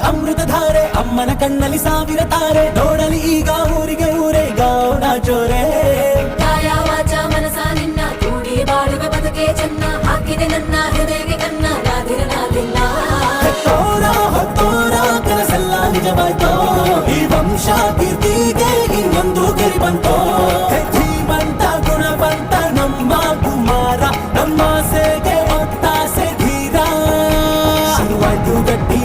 ಅಮೃತಧಾರೆ ಅಮ್ಮನ ಕಣ್ಣಲ್ಲಿ ಸಾವಿರ ತಾರೆ ನೋಡಲಿ ಈಗ ಊರಿಗೆ ಊರೇ ಗೌಡ ಜೋರೆ ಕಾಯ ವಾಚ ಮನಸ ನಿನ್ನ ಕೂಡಿ ಬಾಳುವ ಬದುಕೆ ಚೆನ್ನ ಹಾಕಿದೆ ನನ್ನ ಹೃದಯಕ್ಕೆ ಕನ್ನ ರಾಧಿರನಾದಿಲ್ಲ ಹೊತ್ತೋರ ಕನಸೆಲ್ಲ ನಿಜವಾಯ್ತೋ ಈ ವಂಶ ಕೀರ್ತಿಗೆ ಇನ್ನೊಂದು ಗೆರಿ ಬಂತೋ ಧೀಮಂತ ಗುಣವಂತ ನಮ್ಮ ಕುಮಾರ ನಮ್ಮ ಸೇಗೆ ಒತ್ತಾಸೆ ಧೀರ ಶುರುವಾಯ್ತು ಗಟ್ಟಿ